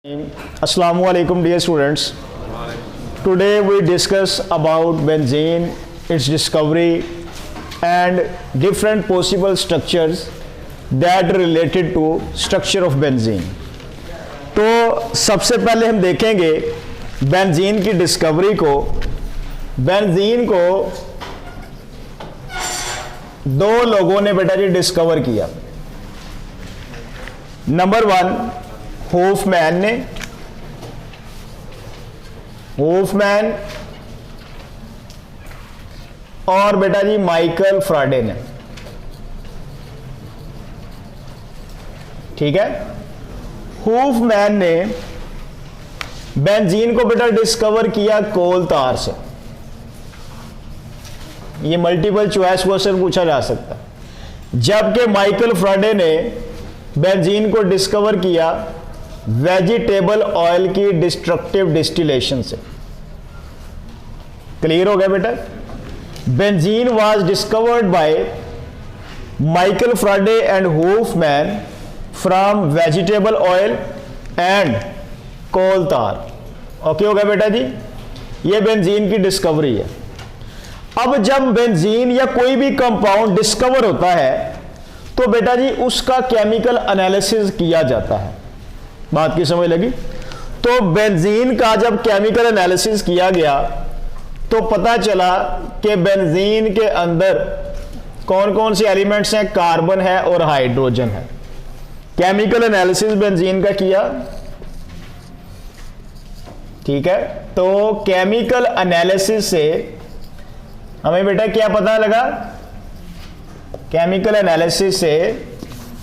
Assalamu alaikum dear students. Today we discuss about benzene, its discovery and different possible structures that related to structure of benzene. तो सबसे पहले हम देखेंगे benzene की discovery को। Benzene को दो लोगों ने बेटा जी डिस्कवर किया। नंबर वन होफमैन ने, होफमैन और बेटा जी माइकल फ्राडे ने। ठीक है, होफमैन ने बेंजीन को बेटा डिस्कवर किया कोल तार से। ये मल्टीपल चॉइस क्वेश्चन पूछा जा सकता है। जबकि माइकल फ्राडे ने बेंजीन को डिस्कवर किया वेजिटेबल ऑयल की डिस्ट्रक्टिव डिस्टिलेशन से। क्लियर हो गया बेटा? Benzene was discovered by Michael Faraday and Hofmann from vegetable oil and coal tar. Okay हो गया बेटा जी? ये बेंजीन की डिस्कवरी है। अब जब बेंजीन या कोई भी कंपाउंड डिस्कवर होता है तो बेटा जी उसका केमिकल एनालिसिस किया जाता है। बात की समझ लगी? तो बेंजीन का जब केमिकल एनालिसिस किया गया तो पता चला कि बेंजीन के अंदर कौन कौन से एलिमेंट्स हैं, कार्बन है और हाइड्रोजन है। केमिकल एनालिसिस बेंजीन का किया। ठीक है, तो केमिकल एनालिसिस से हमें बेटा क्या पता लगा? केमिकल एनालिसिस से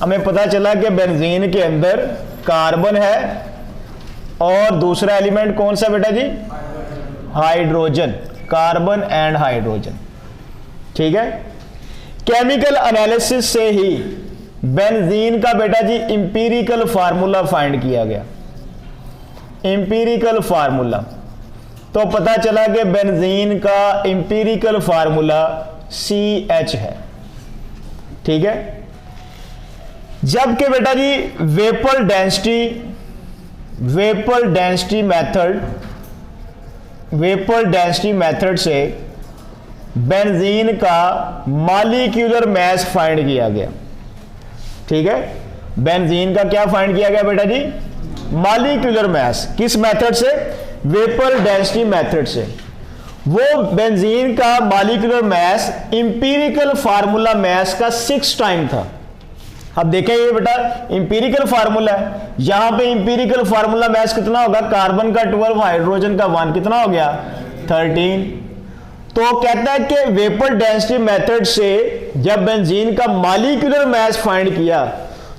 हमें पता चला कि बेंजीन के अंदर कार्बन है और दूसरा एलिमेंट कौन सा बेटा जी? हाइड्रोजन। Carbon and hydrogen. ठीक है, केमिकल एनालिसिस से ही बेंजीन का बेटा जी इंपीरिकल फार्मूला फाइंड किया गया। इंपीरिकल फार्मूला तो पता चला कि बेंजीन का इंपीरिकल फार्मूला CH है। ठीक है, जबकि बेटा जी वेपर डेंसिटी मेथड से बेंजीन का मॉलिक्यूलर मास फाइंड किया गया। ठीक है, बेंजीन का क्या फाइंड किया गया बेटा जी? Molecular mass. किस मेथड से? वेपर डेंसिटी मेथड से। वो बेंजीन का molecular mass empirical formula mass का 6 टाइम था। अब देखें ये बेटा इंपीरिकल फार्मूला है, यहां पे इंपीरिकल फार्मूला मास कितना होगा? कार्बन का 12, हाइड्रोजन का 1, कितना हो गया? 13। तो कहता है कि वेपर डेंसिटी मेथड से जब बेंजीन का मॉलिक्यूलर मास फाइंड किया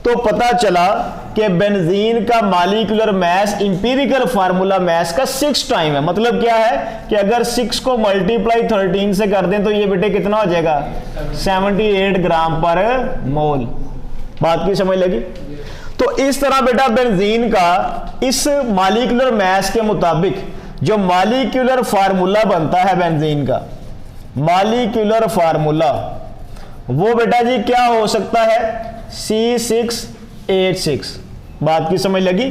तो पता चला कि बेंजीन का molecular mass empirical formula mass का 6 टाइम है। मतलब क्या है कि अगर 6 को मल्टीप्लाई 13 से कर दें तो ये बेटे कितना हो जाएगा? 78 ग्राम पर मोल। बात की समझ लगी? तो इस तरह बेटा बेंजीन का इस मॉलिक्यूलर मास के मुताबिक जो मॉलिक्यूलर फार्मूला बनता है बेंजीन का, मॉलिक्यूलर फार्मूला वो बेटा जी क्या हो सकता है? C6H6। बात की समझ लगी?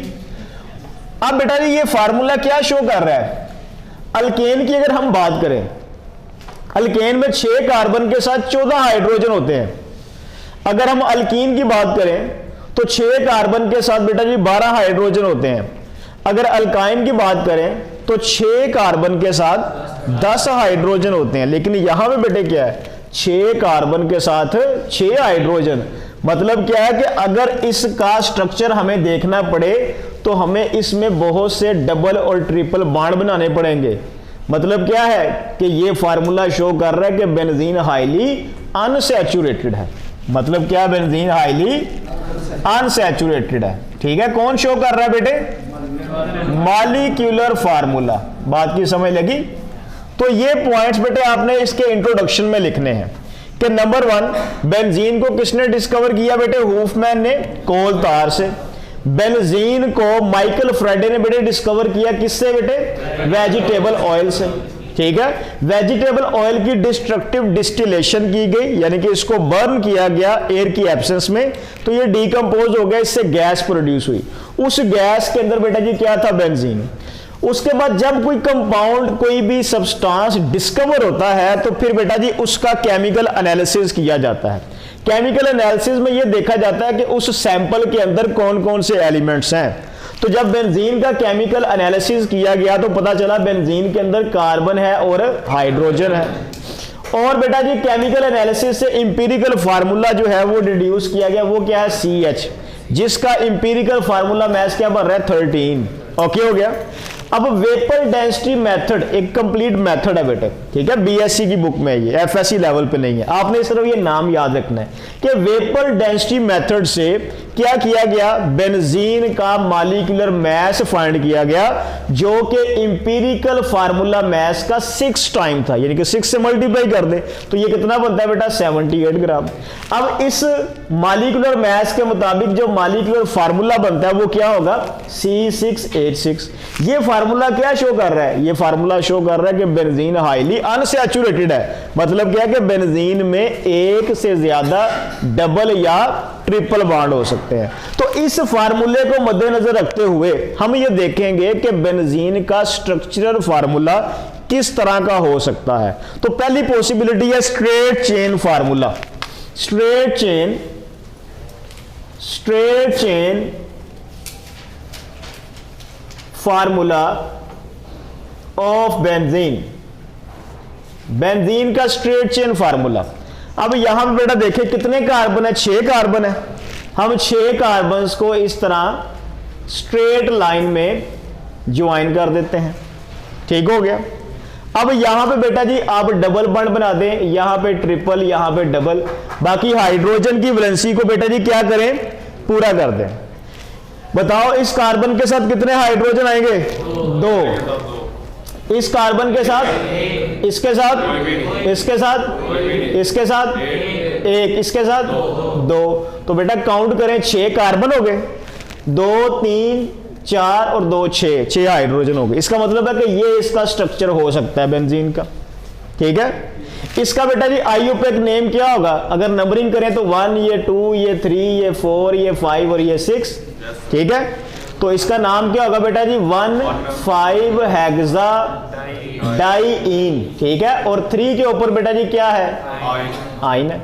अब बेटा जी ये फार्मूला क्या शो कर रहा है? अल्केन की अगर हम बात करें, अल्केन में 6 कार्बन के साथ 14 हाइड्रोजन होते हैं। अगर हम अल्कीन की बात करें तो 6 कार्बन के साथ बेटा जी 12 हाइड्रोजन होते हैं। अगर अल्काइन की बात करें तो 6 कार्बन के साथ 10 हाइड्रोजन होते हैं। लेकिन यहां पे बेटे क्या है? 6 कार्बन के साथ 6 हाइड्रोजन। मतलब क्या है कि अगर इसका स्ट्रक्चर हमें देखना पड़े तो हमें इसमें बहुत से डबल और ट्रिपल बॉन्ड बनाने पड़ेंगे। मतलब क्या है कि ये फार्मूला शो कर रहा है कि बेंजीन हाईली अनसैचुरेटेड है। मतलब क्या? बेंजीन हाईली अनसैचुरेटेड है। ठीक है, कौन शो कर रहा है बेटे? Molecular formula. बात की समझ लगी? तो ये पॉइंट्स बेटे आपने इसके इंट्रोडक्शन में लिखने हैं कि नंबर 1 बेंजीन को किसने डिस्कवर किया बेटे? होफमैन ने कोल तार से। बेंजीन को माइकल फ्राडे ने बेटे डिस्कवर किया किससे बेटे? वेजिटेबल ऑयल से। ठीक है। वेजिटेबल ऑयल की डिस्ट्रक्टिव डिस्टिलेशन की गई, यानी कि इसको बर्न किया गया एयर की एब्सेंस में, तो ये डीकंपोज हो गया, इससे गैस प्रोड्यूस हुई। उस गैस के अंदर बेटा जी क्या था? बेंजीन। उसके बाद जब कोई कंपाउंड, कोई भी सब्सटेंस डिस्कवर होता है तो फिर बेटा जी उसका केमिकल एनालिसिस किया जाता है। केमिकल एनालिसिस में यह देखा जाता है कि उस सैंपल के अंदर कौन कौन से एलिमेंट्स हैं। तो जब बेंजीन का केमिकल एनालिसिस किया गया तो पता चला बेंजीन के अंदर कार्बन है और हाइड्रोजन है। और बेटा जी केमिकल एनालिसिस से इंपीरिकल फार्मूला जो है वो डिड्यूस किया गया, वो क्या है? CH, जिसका इंपीरिकल फार्मूला मैथ्स क्या बन रहा है? 13। ओके हो गया। अब वेपर डेंसिटी मेथड एक कंप्लीट मेथड है बेटे, ठीक है, बीएससी की बुक में, ये एफएससी लेवल पे नहीं है। आपने सिर्फ ये नाम याद रखना है कि वेपर डेंसिटी मेथड से क्या किया गया? बेंजीन का मॉलिक्यूलर मास फाइंड किया गया, जो कि इंपीरिकल फार्मूला मास का 6 टाइम था, यानी कि 6 से मल्टीप्लाई कर दे तो ये कितना बनता है बेटा? 78 ग्राम। अब इस मॉलिक्यूलर मास के मुताबिक जो मॉलिक्यूलर फार्मूला बनता है वो क्या होगा? C6H6। ये फार्मूला क्या शो कर रहा है? ये फार्मूला शो कर रहा है कि बेंजीन हाईली अनसैचुरेटेड है। मतलब क्या है कि बेंजीन में एक से ज्यादा डबल या ट्रिपल बॉन्ड हो सकते हैं। तो इस फार्मूले को मद्देनजर रखते हुए हम ये देखेंगे कि बेंजीन का स्ट्रक्चरल फार्मूला किस तरह का हो सकता है। तो पहली पॉसिबिलिटी है straight chain formula. Straight chain formula of benzene, benzene का स्ट्रेट चेन फार्मूला। अब यहां पे बेटा देखिए कितने कार्बन है? 6 कार्बन है। हम 6 कार्बन्स को इस तरह स्ट्रेट लाइन में ज्वाइन कर देते हैं, ठीक हो गया। अब यहां पे बेटा जी आप डबल बॉन्ड बना दें, यहां पे ट्रिपल, यहां पे डबल, बाकी हाइड्रोजन की वैलेंसी को बेटा जी क्या करें? पूरा कर दें। बताओ इस कार्बन के साथ कितने हाइड्रोजन आएंगे? 2। इस कार्बन के साथ, इसके साथ, इसके साथ, इसके साथ 1, इसके साथ 2। तो बेटा काउंट करें, 6 कार्बन हो गए, 2 3 4 और 2 6 हाइड्रोजन हो गए। इसका मतलब है कि ये इसका स्ट्रक्चर हो सकता है बेंजीन का, ठीक है। इसका बेटा जी आईयूपैक नेम क्या होगा? अगर नंबरिंग करें तो 1, ये 2, ये 3, ये 4, ये 5 और ये 6, ठीक है। तो इसका नाम क्या होगा बेटा जी? 1,5 हेक्सा डाइईन, ठीक है। और 3 के ऊपर बेटा जी क्या है? आइन है।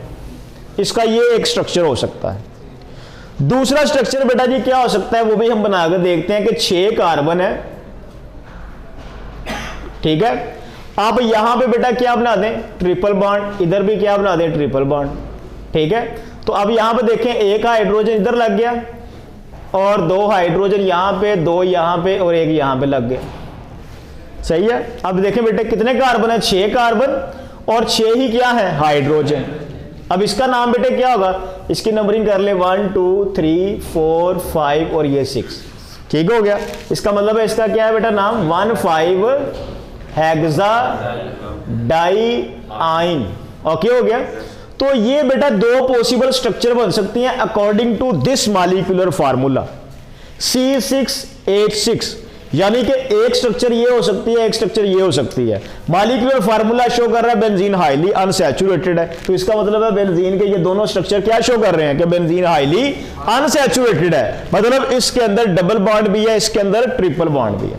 इसका ये एक स्ट्रक्चर हो सकता है। दूसरा स्ट्रक्चर बेटा जी क्या हो सकता है वो भी हम बनाकर देखते हैं कि 6 कार्बन है, ठीक है। आप यहां पे बेटा क्या बना दें? Triple bond. इधर भी क्या बना दें? ट्रिपल बॉन्ड, ठीक है। तो अब यहां पे देखें, एक हाइड्रोजन इधर लग गया और 2 हाइड्रोजन यहां पे, 2 यहां पे और 1 यहां पे लग गए, सही है। अब देखें बेटे कितने कार्बन है? 6 कार्बन और 6 ही क्या है? हाइड्रोजन। अब इसका नाम बेटे क्या होगा? इसकी नंबरिंग कर ले, 1 2 3 4 5 और ये 6, ठीक हो गया। इसका मतलब है इसका क्या है बेटा नाम? 1,5 हेक्सा डाइईन, ओके हो गया। तो ये बेटा 2 पॉसिबल स्ट्रक्चर बन सकती हैं according to this molecular formula C6H6, यानी कि एक स्ट्रक्चर ये हो सकती है, एक स्ट्रक्चर ये हो सकती है। मॉलिक्यूलर फार्मूला शो कर रहा है बेंजीन हाईली अनसैचुरेटेड है, तो इसका मतलब है बेंजीन के ये दोनों स्ट्रक्चर क्या शो कर रहे हैं कि बेंजीन हाईली अनसैचुरेटेड है। मतलब इसके अंदर डबल बॉन्ड भी है, इसके अंदर ट्रिपल बॉन्ड भी है।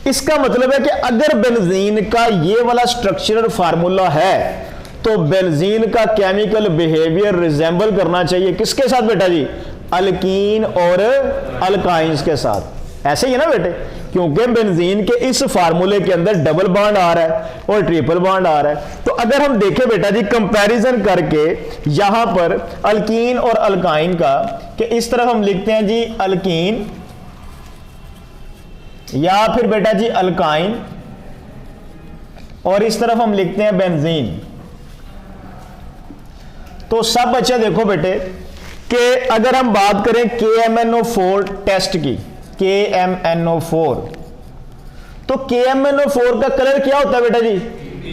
इसका मतलब है कि अगर बेंजीन का ये वाला स्ट्रक्चरल फार्मूला है तो बेंजीन का केमिकल बिहेवियर रिजेंबल करना चाहिए किसके साथ बेटा जी? अल्कीन और अल्काइंस के साथ। ऐसे ही है ना बेटे, क्योंकि बेंजीन के इस फार्मूले के अंदर डबल बॉन्ड आ रहा है और ट्रिपल बॉन्ड आ रहा है। तो अगर हम देखें बेटा जी कंपैरिजन करके यहां पर अल्कीन और अल्काइन का, कि इस तरफ हम लिखते हैं जी अल्कीन या फिर बेटा जी अल्काइन, और इस तरफ हम लिखते हैं बेंजीन। तो सब बच्चे देखो बेटे कि अगर हम बात करें KMnO4 टेस्ट की, KMnO4, तो KMnO4 का कलर क्या होता है बेटा जी?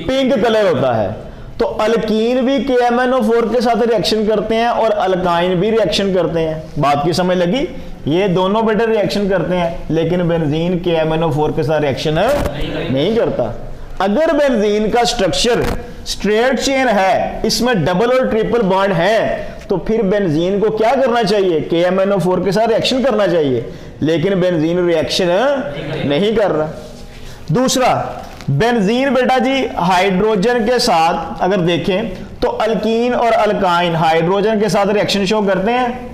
पिंक कलर होता है। तो अल्कीन भी KMnO4 के साथ रिएक्शन करते हैं और अल्काइन भी रिएक्शन करते हैं। बात की समझ लगी? ये दोनों बेटे रिएक्शन करते हैं, लेकिन बेंजीन KMnO4 के साथ रिएक्शन नहीं करता। अगर बेंजीन का स्ट्रक्चर स्ट्रेट चेन है, इसमें डबल और ट्रिपल बॉन्ड है, तो फिर बेंजीन को क्या करना चाहिए, KMnO4 के साथ रिएक्शन करना चाहिए, लेकिन बेंजीन रिएक्शन नहीं कर रहा। दूसरा, बेंजीन बेटा जी हाइड्रोजन के साथ अगर देखें तो अल्कीन और अल्काइन हाइड्रोजन के साथ रिएक्शन शो करते हैं।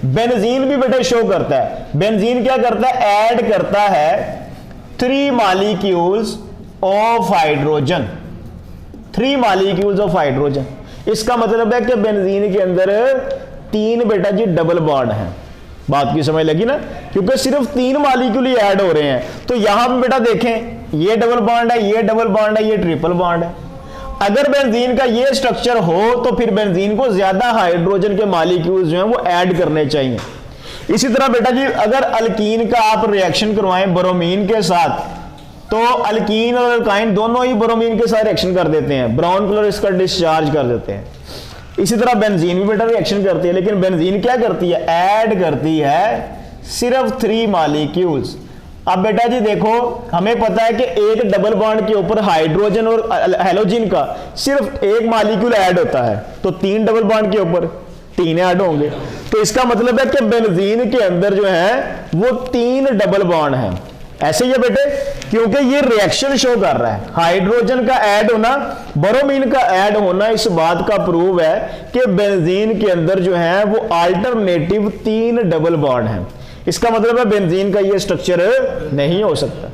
बेंजीन भी बेटा शो करता है। बेंजीन क्या करता है, ऐड करता है 3 molecules of hydrogen, 3 molecules of hydrogen. इसका मतलब है कि बेंजीन के अंदर 3 बेटा जी डबल बॉन्ड है। बात की समझ लगी ना, क्योंकि सिर्फ 3 मॉलिक्यूल ही ऐड हो रहे हैं। तो यहां पे बेटा देखें, ये डबल बॉन्ड है, ये डबल बॉन्ड है, ये ट्रिपल बॉन्ड है। अगर बेंजीन का ये स्ट्रक्चर हो तो फिर बेंजीन को ज्यादा हाइड्रोजन के मॉलिक्यूल्स जो हैं वो ऐड करने चाहिए। इसी तरह बेटा जी अगर अल्कीन का आप रिएक्शन करवाएं ब्रोमीन के साथ, तो अल्कीन और अल्काइन दोनों ही ब्रोमीन के साथ रिएक्शन कर देते हैं, ब्राउन कलर इसका डिस्चार्ज कर देते हैं। इसी तरह बेंजीन भी बेटा रिएक्शन करती है, लेकिन बेंजीन क्या करती है, ऐड करती है सिर्फ 3 मॉलिक्यूल्स। अब बेटा जी देखो, हमें पता है कि एक डबल बॉन्ड के ऊपर हाइड्रोजन और हैलोजन का सिर्फ 1 मॉलिक्यूल ऐड होता है, तो 3 डबल बॉन्ड के ऊपर 3 ऐड होंगे। तो इसका मतलब है कि बेंजीन के अंदर जो है वो 3 डबल बॉन्ड है। ऐसे ही है बेटे, क्योंकि ये रिएक्शन शो कर रहा है। हाइड्रोजन का ऐड होना, ब्रोमीन का ऐड होना इस बात का प्रूव है कि बेंजीन के अंदर जो है वो अल्टरनेटिव 3 डबल बॉन्ड है। इसका मतलब है बेंजीन का ये स्ट्रक्चर नहीं हो सकता।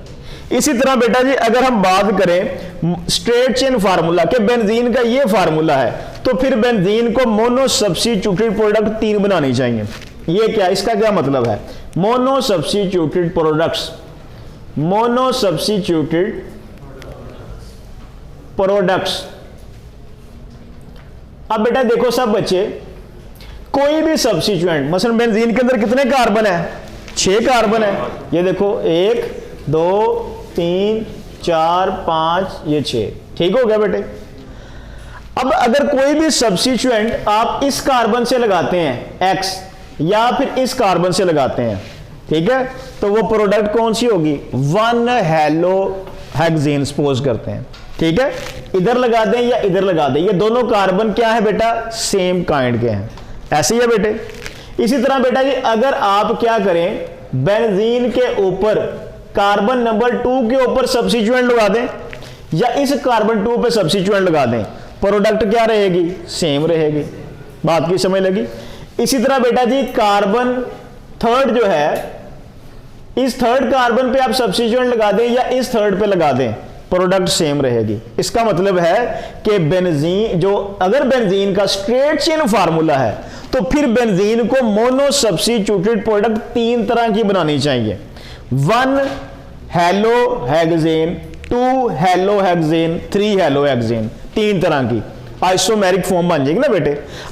इसी तरह बेटा जी अगर हम बात करें स्ट्रेट चेन फार्मूला के, बेंजीन का ये फार्मूला है, तो फिर बेंजीन को मोनो सब्स्टिट्यूटेड प्रोडक्ट 3 बनानी चाहिए। ये क्या, इसका क्या मतलब है, mono substituted products, mono substituted products. अब बेटा देखो सब बच्चे, कोई भी सब्स्टिट्यूएंट, मसलन बेंजीन के अंदर कितने कार्बन है, 6 कार्बन है। ये देखो 1 2 3 4 5, ये 6, ठीक हो गया बेटे। अब अगर कोई भी सब्स्टिट्यूएंट आप इस कार्बन से लगाते हैं X, या फिर इस कार्बन से लगाते हैं, ठीक है, तो वो प्रोडक्ट कौन सी होगी, 1 हेलोहेक्सेन सपोज करते हैं, ठीक है। इधर लगा दें या इधर लगा दें, ये दोनों कार्बन क्या है बेटा, सेम काइंड के हैं। ऐसे ही है बेटे। इसी तरह बेटा जी अगर आप क्या करें, बेंजीन के ऊपर कार्बन नंबर 2 के ऊपर सब्स्टिट्यूएंट लगा दें, या इस कार्बन 2 पे सब्स्टिट्यूएंट लगा दें, प्रोडक्ट क्या रहेगी, सेम रहेगी। बात की समझ लगी। इसी तरह बेटा जी कार्बन 3 जो है, इस 3rd कार्बन पे आप सब्स्टिट्यूएंट लगा दें या इस 3rd पे लगा दें, प्रोडक्ट सेम रहेगी। इसका मतलब है कि बेंजीन जो, अगर बेंजीन का स्ट्रेट चेन फार्मूला है, तो फिर बेंजीन को मोनो सब्स्टिट्यूटेड प्रोडक्ट 3 तरह की बनानी चाहिए, 1 हेलोहेक्सेन, 2 हेलोहेक्सेन, 3 हेलोहेक्सेन, 3 तरह की आइसोमेरिक फॉर्म बन जाएगी ना बेटे।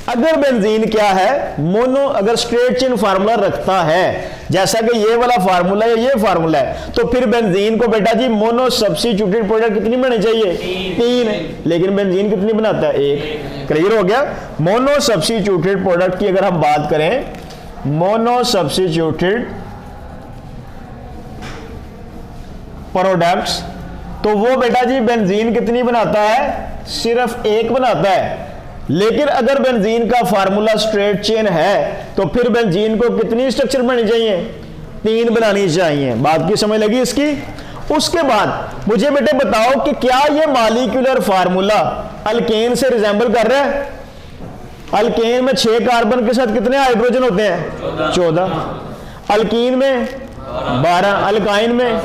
अगर बेंजीन क्या है, मोनो, अगर स्ट्रेट चेन फार्मूला रखता है जैसा कि ये वाला फार्मूला है, ये फार्मूला है, तो फिर बेंजीन को बेटा जी मोनो सब्स्टिट्यूटेड प्रोडक्ट कितनी बननी चाहिए, 3। लेकिन बेंजीन कितनी बनाता है, 1। क्लियर हो गया। मोनो सब्स्टिट्यूटेड प्रोडक्ट की अगर हम बात करें, मोनो सब्स्टिट्यूटेड प्रोडक्ट्स, तो वो बेटा जी बेंजीन कितनी बनाता है, सिर्फ 1 बनाता है। लेकिन अगर बेंजीन का फार्मूला स्ट्रेट चेन है, तो फिर बेंजीन को कितनी स्ट्रक्चर बनानी चाहिए, 3 बनानी चाहिए। बात की समझ लगी इसकी। उसके बाद मुझे बेटे बताओ कि क्या ये मॉलिक्यूलर फार्मूला अल्केन से रिजेंबल कर रहा है। अल्केन में 6 कार्बन के साथ कितने हाइड्रोजन होते हैं, 14। अल्कीन में 12, अल्काइन में।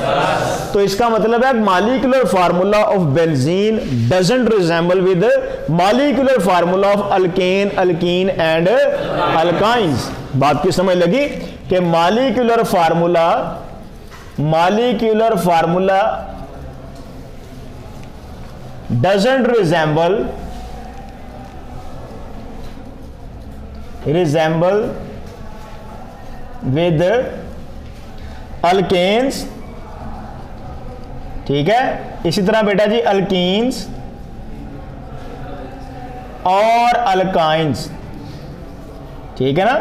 तो इसका मतलब है molecular formula of benzene doesn't resemble with molecular formula of alkane, alkene and alkynes. बात की समझ लगी कि molecular formula doesn't resemble with alkanes, ठीक है। इसी तरह बेटा जी अल्कीन्स और अल्काइंस, ठीक है ना।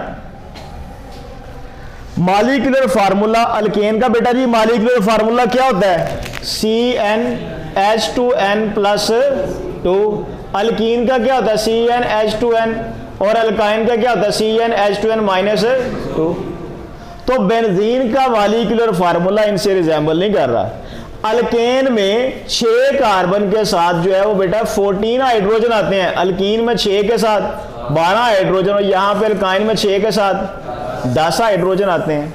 मॉलिक्यूलर फार्मूला अल्केन का बेटा जी, मॉलिक्यूलर फार्मूला क्या होता है? CnH2n+2। अल्कीन का क्या होता है? CnH2n। और अल्काइन का क्या होता है? CnH2n-2। तो बेंजीन का मॉलिक्यूलर फार्मूला इनसे रिजेंबल नहीं कर रहा। अल्केन में 6 कार्बन के साथ जो है वो बेटा 14 हाइड्रोजन आते हैं, अल्कीन में 6 के साथ 12 हाइड्रोजन, और यहां पे अल्काइन में 6 के साथ 10 हाइड्रोजन आते हैं।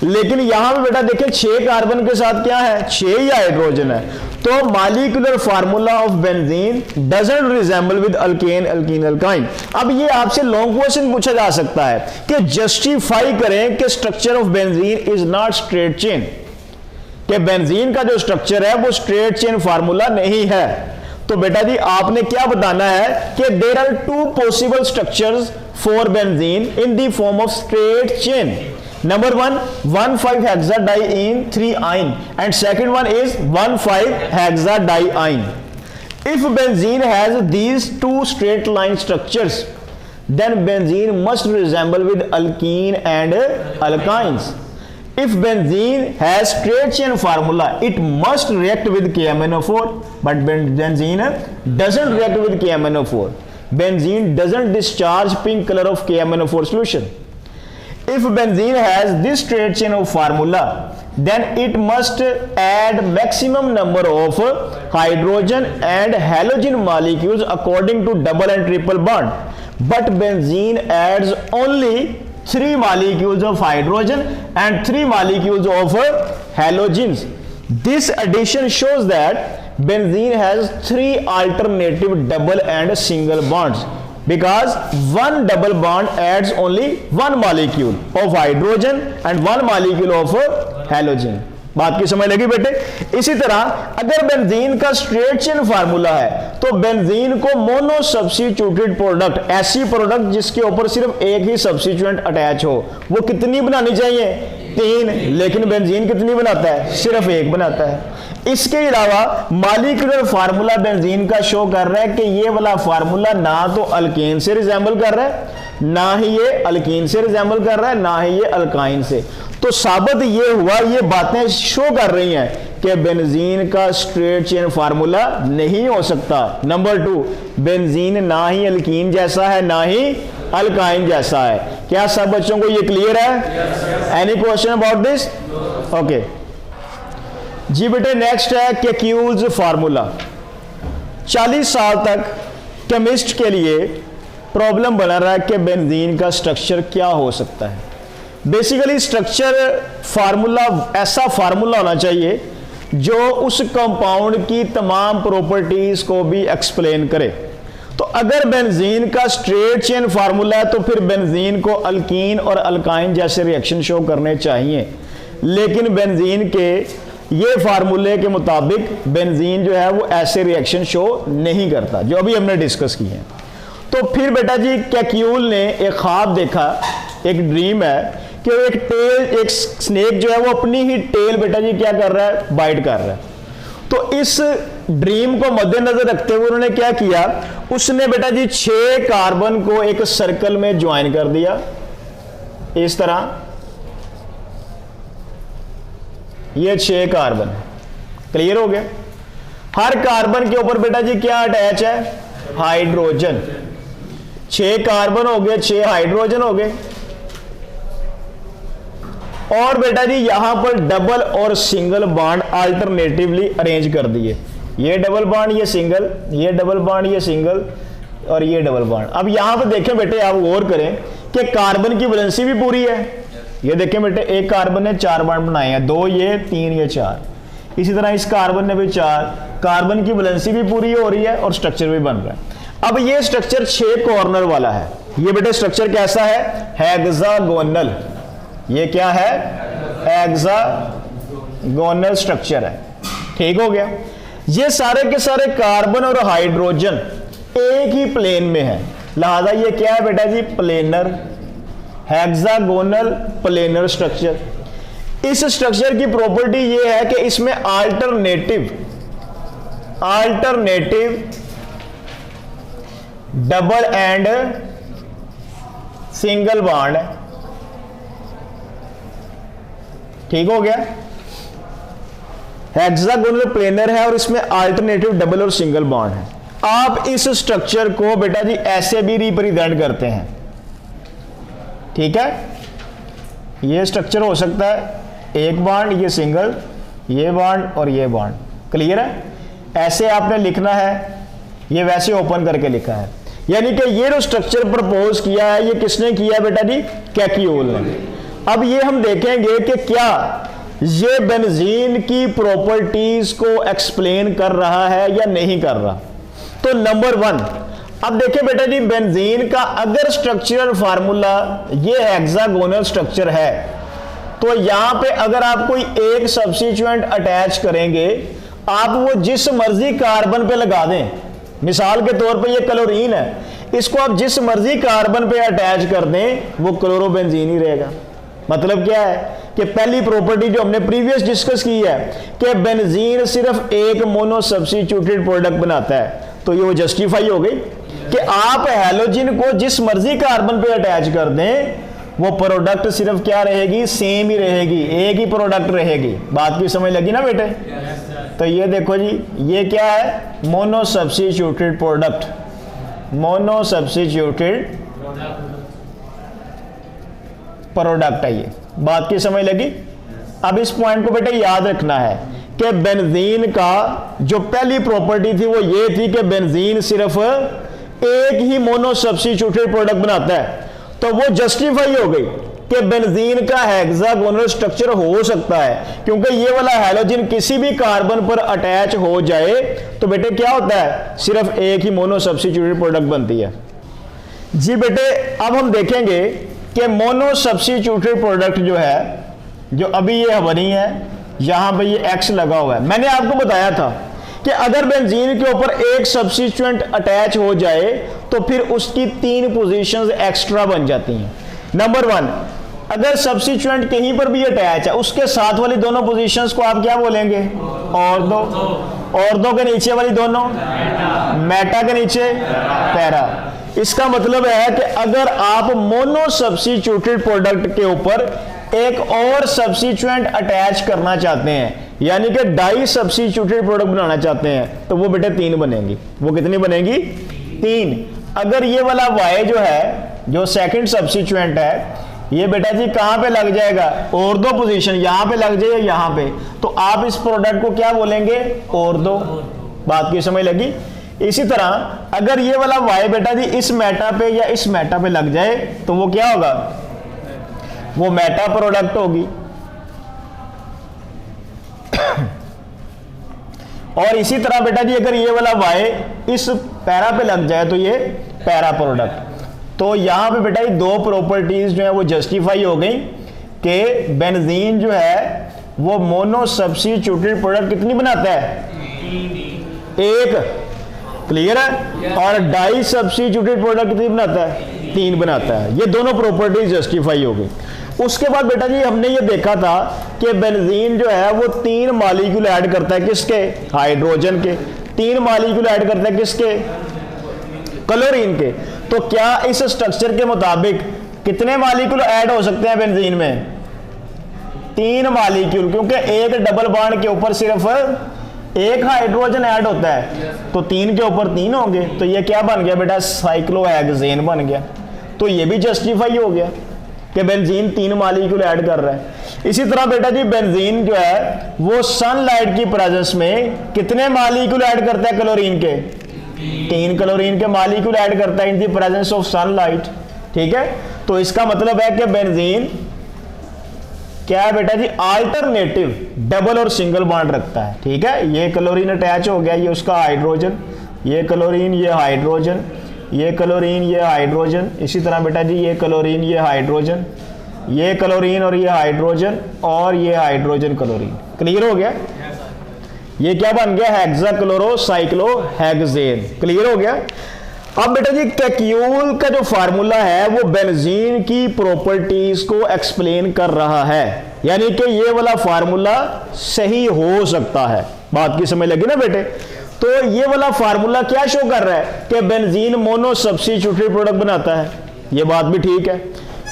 लेकिन यहां पे बेटा देखिए 6 कार्बन के साथ क्या है? 6 ही हाइड्रोजन है। तो molecular formula of benzene doesn't resemble with alkane, alkyne, alkyne. अब ये आपसे लॉन्ग क्वेश्चन पूछा जा सकता है कि जस्टिफाई करें कि structure of benzene is not straight chain, कि बेंजीन का जो स्ट्रक्चर है वो स्ट्रेट चेन फार्मूला नहीं है। तो बेटा जी आपने क्या बताना है कि there are 2 possible structures for benzene in the form of straight chain. Number 1, 1,5-hexadiene 3-ine, and second one is 1,5-hexadiene. If benzene has these 2 straight line structures, then benzene must resemble with alkene and alkynes. If benzene has straight chain formula, it must react with KMnO4, but benzene doesn't react with KMnO4. Benzene doesn't discharge pink color of KMnO4 solution. If benzene has this straight chain of formula, then it must add maximum number of hydrogen and halogen molecules according to double and triple bond. But benzene adds only 3 molecules of hydrogen and 3 molecules of halogens. This addition shows that benzene has 3 alternative double and single bonds, because one double bond adds only 1 molecule of hydrogen and 1 molecule of halogen. बात की समझ लगी बेटे? इसी तरह अगर benzene का straight chain formula है तो बेंजीन को मोनो सब्स्टिट्यूटेड प्रोडक्ट, ऐसी प्रोडक्ट जिसके ऊपर सिर्फ एक ही सब्स्टिट्यूएंट अटैच हो, वो कितनी बनानी चाहिए? 3। लेकिन बेंजीन कितनी बनाता है? सिर्फ 1 बनाता है। इसके अलावा मॉलिक्यूलर फार्मूला बेंजीन का शो कर रहा है कि ये वाला फार्मूला ना तो अल्केन से रिजेंबल कर रहा है, ना ही ये अल्कीन से रिजेंबल कर रहा है, ना ही ये अल्काइन से। तो साबित ये हुआ, ये बातें शो कर रही हैं कि बेंजीन का स्ट्रेट चेन फार्मूला नहीं हो सकता। नंबर 2, बेंजीन ना ही अल्कीन जैसा है ना ही अल्काइन जैसा है। क्या सब बच्चों को ये क्लियर है? Any question about this? Okay जी बेटे, नेक्स्ट है केक्यूल्स फार्मूला। 40 साल तक केमिस्ट के लिए प्रॉब्लम बना रहा है कि बेंजीन का स्ट्रक्चर क्या हो सकता है। बेसिकली स्ट्रक्चर फार्मूला ऐसा फार्मूला होना चाहिए जो उस कंपाउंड की तमाम प्रॉपर्टीज को भी एक्सप्लेन करे। तो अगर बेंजीन का स्ट्रेट चेन फार्मूला है तो फिर बेंजीन को अल्कीन और अल्काइन जैसे रिएक्शन शो करने चाहिए, लेकिन बेंजीन के ये फार्मूले के मुताबिक बेंजीन जो है वो ऐसे रिएक्शन शो नहीं करता जो अभी हमने डिस्कस की है। तो फिर बेटा जी केक्यूल ने एक ख्वाब देखा, एक ड्रीम है कि एक स्नेक जो है वो अपनी ही टेल बेटा जी क्या कर रहा है? बाइट कर रहा है। तो इस ड्रीम को मद्देनजर रखते हुए उन्होंने क्या किया? उसने बेटा जी 6 कार्बन को एक सर्कल में ज्वाइन कर दिया इस तरह। ये 6 कार्बन, क्लियर हो गया? हर कार्बन के ऊपर बेटा जी क्या अटैच है? हाइड्रोजन। 6 कार्बन हो गए, 6 हाइड्रोजन हो गए। और बेटा जी यहां पर डबल और सिंगल बॉन्ड अल्टरनेटिवली अरेंज कर दिए। ये डबल बॉन्ड, ये सिंगल, ये डबल बॉन्ड, ये सिंगल, और ये डबल बॉन्ड। अब यहां पर देखें बेटे, आप गौर करें कि कार्बन की वैलेंसी भी पूरी है। ये देखें बेटे, एक कार्बन ने 4 बॉन्ड बनाए हैं, 2 ये, 3 ये, 4। इसी तरह इस कार्बन ने भी 4। कार्बन की वैलेंसी भी पूरी हो रही है और स्ट्रक्चर भी बन रहा है। अब ये स्ट्रक्चर 6 कॉर्नर वाला है। ये बेटे स्ट्रक्चर कैसा है? हेक्सागोनल। ये क्या है? हेक्सागोनल स्ट्रक्चर है। ठीक हो गया? ये सारे के सारे कार्बन और हाइड्रोजन एक ही प्लेन में है, लिहाजा ये क्या है बेटा जी? Planar, hexagonal planar structure. इस स्ट्रक्चर की प्रॉपर्टी ये है कि इसमें alternative double and single bond है। ठीक हो गया। हेक्सागोनल प्लेनर है और इसमें अल्टरनेटिव डबल और सिंगल बॉन्ड है। आप इस स्ट्रक्चर को बेटा जी ऐसे भी रिप्रेजेंट करते हैं, ठीक है। ये स्ट्रक्चर हो सकता है एक बॉन्ड, ये सिंगल, ये बॉन्ड और ये बॉन्ड, क्लियर है। ऐसे आपने लिखना है, ये वैसे ओपन करके लिखा है। यानी कि ये जो स्ट्रक्चर प्रपोज किया है ये किसने किया है बेटा जी, कैक्यूल ने। अब ये हम देखेंगे कि क्या ये बेंजीन की प्रॉपर्टीज को एक्सप्लेन कर रहा है या नहीं कर रहा। तो नंबर 1, अब देखिए बेटा जी, बेंजीन का अगर स्ट्रक्चरल फार्मूला ये हेक्सागोनल स्ट्रक्चर है तो यहां पे अगर आप कोई एक सब्स्टिट्यूएंट अटैच करेंगे, आप वो जिस मर्जी कार्बन पे लगा दें, मिसाल के तौर पे ये क्लोरीन है, इसको आप जिस मर्जी कार्बन पे अटैच कर दें वो क्लोरोबेंजीन ही रहेगा। मतलब क्या है कि पहली प्रॉपर्टी जो हमने प्रीवियस डिस्कस की है कि बेंजीन सिर्फ एक मोनो सब्स्टिट्यूटेड प्रोडक्ट बनाता है, तो ये वो जस्टिफाई हो गई कि आप हैलोजन को जिस मर्जी कार्बन पे अटैच कर दें वो प्रोडक्ट सिर्फ क्या रहेगी, सेम ही रहेगी, एक ही प्रोडक्ट रहेगी। बात की समझ लगी ना बेटे? तो ये देखो जी, ये क्या है, mono substituted product, mono substituted product है ये। बात की समझ लगी? अब इस पॉइंट को बेटे याद रखना है कि बेंजीन का जो पहली प्रॉपर्टी थी वो ये थी कि बेंजीन सिर्फ एक ही मोनो सब्स्टिट्यूटेड प्रोडक्ट बनाता है, तो वो जस्टिफाई हो गई कि बेंजीन का हेक्सागोनल स्ट्रक्चर हो सकता है, क्योंकि ये वाला हैलोजन किसी भी कार्बन पर अटैच हो जाए तो बेटे क्या होता है, सिर्फ एक ही मोनो सब्स्टिट्यूटेड प्रोडक्ट बनती है। जी बेटे, अब हम देखेंगे कि मोनो सब्स्टिट्यूटेड प्रोडक्ट जो है, जो अभी ये बनी है, यहां पे ये X लगा हुआ है। मैंने आपको बताया था कि अगर बेंजीन के ऊपर एक सब्स्टिट्यूएंट अटैच हो जाए तो फिर उसकी 3 पोजीशंस एक्स्ट्रा बन जाती हैं। नंबर 1, अगर सब्स्टिट्यूएंट कहीं पर भी अटैच है, उसके साथ वाली दोनों पोजीशंस को आप क्या बोलेंगे, और दो के नीचे वाली दोनों मेटा के नीचे पैरा। इसका मतलब है कि अगर आप मोनो सब्स्टिट्यूटेड प्रोडक्ट के ऊपर एक और सब्स्टिट्यूएंट अटैच करना चाहते हैं, यानी कि डाई सब्स्टिट्यूटेड प्रोडक्ट बनाना चाहते हैं, तो वो बेटे 3 बनेंगी। वो कितनी बनेगी, 3। अगर ये वाला Y जो है, जो सेकंड सब्स्टिट्यूएंट है, ये बेटा जी कहां पे लग जाएगा, और दो पोजीशन, यहां पे लग जाएगा, यहां पे, तो आप इस प्रोडक्ट को क्या बोलेंगे, और दो। बात की समझ लगी? इसी तरह अगर ये वाला Y बेटा जी इस मेटा पे या इस मेटा पे लग जाए तो वो क्या होगा, वो मेटा प्रोडक्ट होगी। और इसी तरह बेटा जी अगर ये वाला Y इस पैरा पे लग जाए तो ये पैरा प्रोडक्ट। तो यहां पे बेटा ये 2 प्रॉपर्टीज जो है वो जस्टिफाई हो गई कि बेंजीन जो है वो मोनो सब्स्टिट्यूटेड प्रोडक्ट कितनी बनाता है, 1, क्लियर है, और डाई सब्स्टिट्यूटेड प्रोडक्ट कितनी बनाता है, 3 बनाता है। ये दोनों प्रॉपर्टीज जस्टिफाई हो गई। उसके बाद बेटा जी हमने ये देखा था कि बेंजीन जो है वो 3 मॉलिक्यूल ऐड करता है, किसके, हाइड्रोजन के। 3 मॉलिक्यूल ऐड करता है किसके, क्लोरीन के। तो क्या इस स्ट्रक्चर के मुताबिक कितने मॉलिक्यूल ऐड हो सकते हैं बेंजीन में, 3 मॉलिक्यूल, क्योंकि एक डबल बॉन्ड के ऊपर सिर्फ एक हाइड्रोजन ऐड होता है, तो 3 के ऊपर 3 होंगे। तो ये क्या बन गया बेटा, साइक्लोहेक्सेन बन गया। तो ये भी जस्टिफाई हो गया कि बेंजीन 3 मॉलिक्यूल ऐड कर रहा है। इसी तरह बेटा जी बेंजीन जो है वो सनलाइट की प्रेजेंस में कितने मॉलिक्यूल ऐड करता है, क्लोरीन के, 3 क्लोरीन के मॉलिक्यूल ऐड करता है इन दी प्रेजेंस ऑफ सनलाइट। ठीक है, तो इसका मतलब है कि बेंजीन क्या है बेटा जी, अल्टरनेटिव डबल और सिंगल बॉन्ड रखता है। ठीक है, ये क्लोरीन अटैच हो गया, ये उसका हाइड्रोजन, ये क्लोरीन, ये हाइड्रोजन, ये क्लोरीन, ये हाइड्रोजन। इसी तरह बेटा जी ये क्लोरीन, ये हाइड्रोजन, ये क्लोरीन और ये हाइड्रोजन, और ये हाइड्रोजन क्लोरीन। क्लियर हो गया? ये क्या बन गया, हेक्साक्लोरोसाइक्लोहेक्सेन। क्लियर हो गया? अब बेटा जी कैक्यूल का जो फार्मूला है वो बेंजीन की प्रॉपर्टीज को एक्सप्लेन कर रहा है, यानी कि ये वाला फार्मूला सही हो सकता है। बात की समझ लगी ना बेटे? तो ये वाला फार्मूला क्या शो कर रहा है कि बेंजीन मोनो सब्स्टिट्यूटेड प्रोडक्ट बनाता है, ये बात भी ठीक है।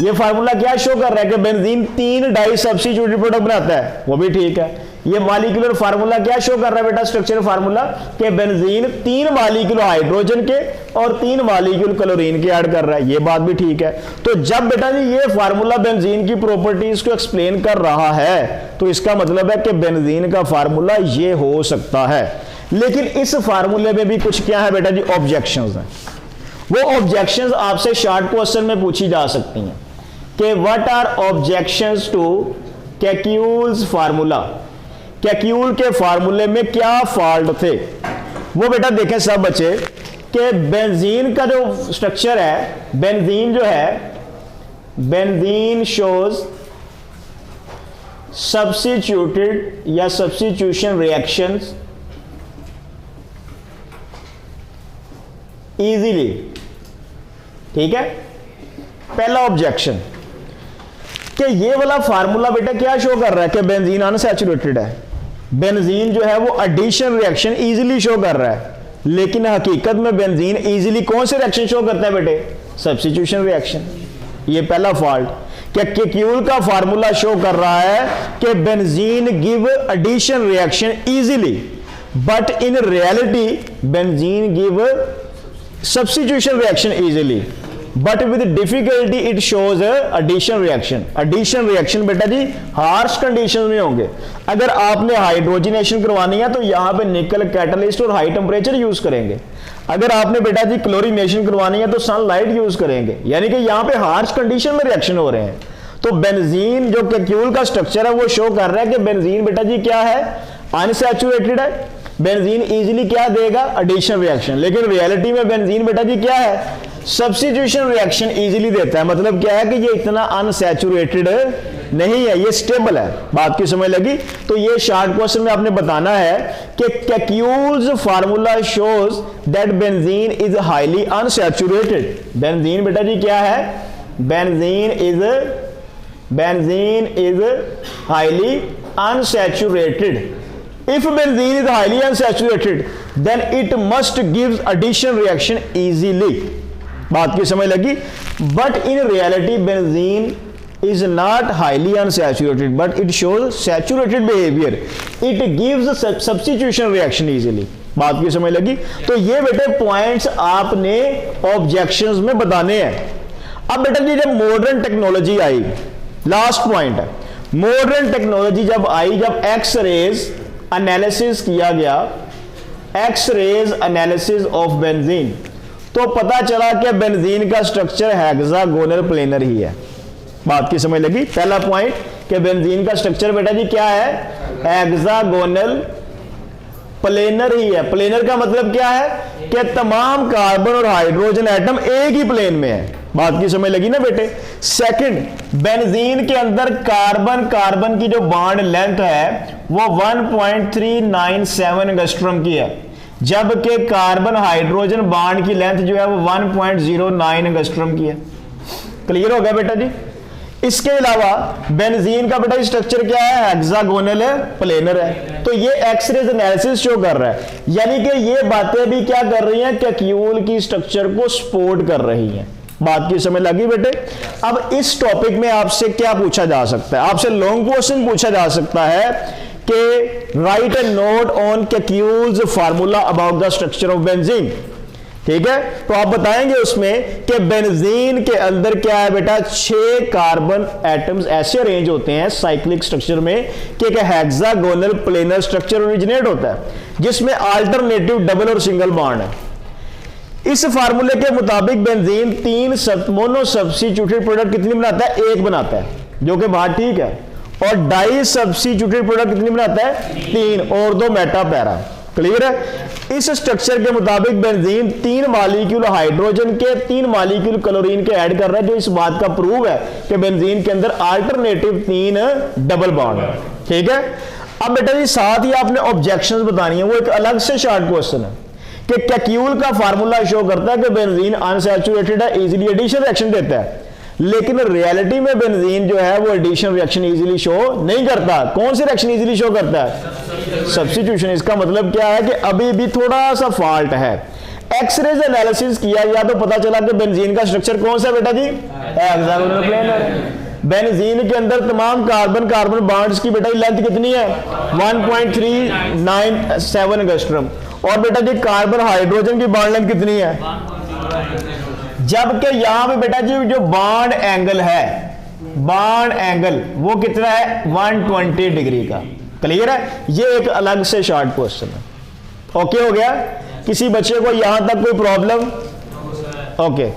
ये फार्मूला क्या शो कर रहा है कि बेंजीन 3 डाई सब्स्टिट्यूटेड प्रोडक्ट बनाता है, वो भी ठीक है। ये मॉलिक्यूलर फार्मूला क्या शो कर रहा है बेटा, स्ट्रक्चर फार्मूला, कि बेंजीन 3 मॉलिक्यूल हाइड्रोजन के और 3 मॉलिक्यूल क्लोरीन के ऐड कर रहा है, ये बात भी ठीक है। तो जब बेटा जी ये फार्मूला बेंजीन की प्रॉपर्टीज को एक्सप्लेन कर रहा है तो इसका मतलब है कि बेंजीन का फार्मूला ये हो सकता है। लेकिन इस फार्मूले में भी कुछ क्या है बेटा जी, ऑब्जेक्शंस हैं। वो ऑब्जेक्शंस आपसे शॉर्ट क्वेश्चन में पूछी जा सकती हैं कि what are objections to Kekule's formula, Kekule के फार्मूले में क्या फॉल्ट थे। वो बेटा देखें सब बच्चे कि बेंजीन का जो स्ट्रक्चर है, बेंजीन जो है, बेंजीन शोज सब्स्टिट्यूटेड या सब्स्टिट्यूशन रिएक्शंस इजीली, ठीक है। पहला ऑब्जेक्शन कि ये वाला फार्मूला बेटा क्या शो कर रहा है कि बेंजीन अनसैचुरेटेड है, बेंजीन जो है वो एडिशन रिएक्शन इजीली शो कर रहा है, लेकिन हकीकत में बेंजीन इजीली कौन से रिएक्शन शो करता है बेटे, सब्स्टिट्यूशन रिएक्शन। ये पहला फॉल्ट कि केक्यूल का फार्मूला शो कर रहा है कि benzene give addition reaction easily, but in reality benzene give substitution reaction easily but with difficulty it shows a addition reaction। addition reaction बेटा जी हार्श कंडीशन में होंगे। अगर आपने हाइड्रोजनेशन करवानी है तो यहां पे निकल कैटलिस्ट और हाई टेम्परेचर यूज करेंगे। अगर आपने बेटा जी क्लोरीनेशन करवानी है तो सनलाइट यूज करेंगे, यानी कि यहां पे हार्श कंडीशन में रिएक्शन हो रहे हैं। तो बेंजीन जो केक्यूल का स्ट्रक्चर है वो शो कर रहा है कि बेंजीन बेटा जी क्या है, अनसैचुरेटेड है, बेंजीन इजीली क्या देगा, एडिशन रिएक्शन। लेकिन रियलिटी में बेंजीन बेटा जी क्या है, सब्स्टिट्यूशन रिएक्शन इजीली देता है। मतलब क्या है कि ये इतना अनसैचुरेटेड नहीं है, ये स्टेबल है। बात की समझ लगी। तो ये शॉर्ट क्वेश्चन में आपने बताना है कि Kekule's formula shows that benzene is highly unsaturated. Benzene बेटा जी क्या है, benzene is highly unsaturated. If benzene is highly unsaturated, then it must give addition reaction easily। बात की समझ लगी। But in reality, benzene is not highly unsaturated, but it shows saturated behavior। It gives substitution reaction easily। बात की समझ लगी। तो ये बेटे पॉइंट्स आपने ऑब्जेक्शंस में बताने हैं। अब बेटा जी जब मॉडर्न टेक्नोलॉजी आई, लास्ट पॉइंट है, मॉडर्न टेक्नोलॉजी जब आई, जब एक्स रेज एनालिसिस किया गया, X rays analysis of benzene, तो पता चला कि बेंजीन का स्ट्रक्चर हेक्सागोनल प्लेनर ही है। बात की समझ लगी। पहला पॉइंट कि बेंजीन का स्ट्रक्चर बेटा जी क्या है, हेक्सागोनल प्लेनर ही है। प्लेनर का मतलब क्या है कि तमाम कार्बन और हाइड्रोजन एटम एक ही प्लेन में है। बात की समझ लगी ना बेटे। सेकंड, बेंजीन के अंदर कार्बन की जो बॉन्ड लेंथ है वो 1.397 एंगस्ट्रॉम की है, जबकि कार्बन हाइड्रोजन बॉन्ड की लेंथ जो है वो 1.09 एंगस्ट्रॉम की है। क्लियर हो गया बेटा जी। इसके अलावा बेंजीन का बेटा स्ट्रक्चर क्या है, हेक्सागोनल प्लेनर है। तो ये एक्सरेज एनालिसिस शो कर रहा है, यानी कि ये बातें भी क्या कर रही हैं, केक्यूल की स्ट्रक्चर को सपोर्ट कर रही हैं। बात की समझ लगी बेटे। अब इस टॉपिक में आपसे क्या पूछा जा सकता है, आपसे लॉन्ग क्वेश्चन पूछा जा सकता है कि write a note on Kekule's formula about the structure of benzene. ठीक है, तो आप बताएंगे उसमें कि बेंजीन के अंदर क्या है बेटा, 6 कार्बन एटम्स ऐसे अरेंज होते हैं साइक्लिक स्ट्रक्चर में कि एक हेक्सागोनल प्लेनर स्ट्रक्चर ओरिजिनेट होता है जिसमें अल्टरनेटिव डबल और सिंगल बॉन्ड है। इस फार्मूले के मुताबिक बेंजीन 3 मोनो सब्स्टिट्यूटेड प्रोडक्ट कितनी बनाता है, 1 बनाता है, जो कि बात ठीक है। और डाई सब्स्टिट्यूटेड प्रोडक्ट कितनी बनाता है, 3, और 2 मेटा पैरा। क्लियर है। इस स्ट्रक्चर के मुताबिक बेंजीन 3 मॉलिक्यूल हाइड्रोजन के 3 मॉलिक्यूल क्लोरीन के ऐड कर रहा है, जो इस बात का प्रूव है कि बेंजीन के अंदर अल्टरनेटिव 3 डबल बॉन्ड है। ठीक है। अब बेटा जी साथ ही आपने ऑब्जेक्शंस बतानी है, वो एक अलग से शॉर्ट क्वेश्चन है कि केक्यूल का फार्मूला शो करता है कि बेंजीन अनसैचुरेटेड है, इजीली एडिशन रिएक्शन देता है, लेकिन रियलिटी में बेंजीन जो है वो एडिशन रिएक्शन इजीली शो नहीं करता। कौन सी रिएक्शन इजीली शो करता है, सब्स्टिट्यूशन। इसका मतलब क्या है कि अभी भी थोड़ा सा फॉल्ट है। एक्सरेज एनालिसिस किया गया तो पता चला कि बेंजीन का स्ट्रक्चर कौन सा बेटा जी, हेक्सागोनल प्लेनर है। बेंजीन के अंदर तमाम कार्बन कार्बन बॉन्ड्स की बेटा लेंथ कितनी है, 1.397 एंगस्ट्रॉम। और बेटा जी कार्बन हाइड्रोजन की बॉन्ड लेंथ कितनी है, जबकि यहां पे बेटा जी जो बॉन्ड एंगल है, बॉन्ड एंगल वो कितना है, 120 डिग्री का। क्लियर है, ये एक अलग से शॉर्ट क्वेश्चन है। ओके हो गया, किसी बच्चे को यहां तक कोई प्रॉब्लम? ओके।